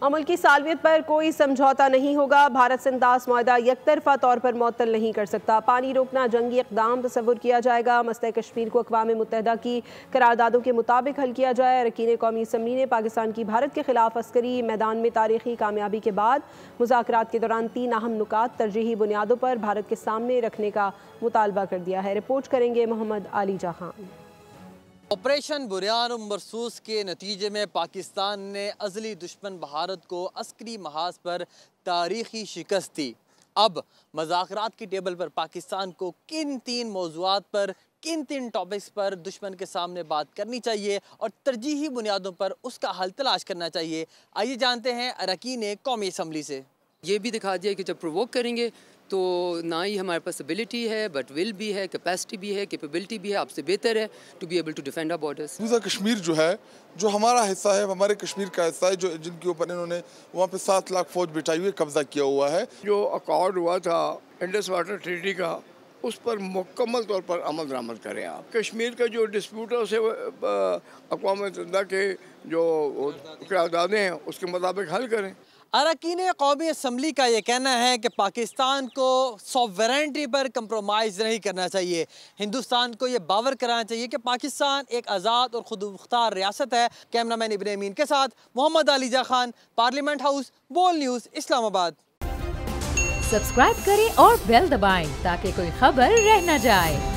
अमल की सालवियत पर कोई समझौता नहीं होगा। भारत सिंधास मुआहदा यकतरफा तौर पर मुअत्तल नहीं कर सकता। पानी रोकना जंगी इक़दाम तस्वुर किया जाएगा। मसला कश्मीर को अक़वाम मुत्तहिदा की करारदादों के मुताबिक हल किया जाए। अरकान कौमी असम्बली ने पाकिस्तान की भारत के खिलाफ अस्करी मैदान में तारीखी कामयाबी के बाद मुज़ाकरात के दौरान 3 अहम नुकात तरजीही बुनियादों पर भारत के सामने रखने का मुतालबा कर दिया है। रिपोर्ट करेंगे मोहम्मद आलीजा खान। ऑपरेशन बुरहान मरसूस के नतीजे में पाकिस्तान ने अज़ली दुश्मन भारत को अस्करी महाज पर तारीखी शिकस्त दी। अब मुज़ाकरात की टेबल पर पाकिस्तान को किन 3 मौज़ूआत पर, किन 3 टॉपिक्स पर दुश्मन के सामने बात करनी चाहिए और तरजीही बुनियादों पर उसका हल तलाश करना चाहिए। आइए जानते हैं अरकान कौमी असम्बली से। ये भी दिखा दिया कि जब प्रोवोक करेंगे तो ना ही हमारे पास एबिलिटी है बट विल भी है, कैपेसिटी भी है, कैपेबिलिटी भी है, आपसे बेहतर है to be able to defend our borders. पूरा कश्मीर जो है, जो हमारा हिस्सा है, हमारे कश्मीर का हिस्सा है, जो जिनके ऊपर इन्होंने वहाँ पे 7 लाख फौज बिठाई हुई कब्जा किया हुआ है। जो अकॉर्ड हुआ था इंडस वाटर ट्रीटी का, उस पर मुकम्मल तौर पर अमल दरामद करें। आप कश्मीर का जो डिस्प्यूट है उसे अक़वाम मुत्तहिदा के जो करारदादें हैं उसके मुताबिक हल करें। अरकान कौमी असम्बली का ये कहना है कि पाकिस्तान को सॉवरेनिटी पर कंप्रोमाइज़ नहीं करना चाहिए। हिंदुस्तान को ये बावर कराना चाहिए कि पाकिस्तान एक आज़ाद और खुद मुख्तार रियासत है। कैमरामैन इब्न अमीन के साथ मोहम्मद आलीजा खान, पार्लियामेंट हाउस, बोल न्यूज़, इस्लामाबाद। सब्सक्राइब करें और बेल दबाएं ताकि कोई खबर रह न जाए।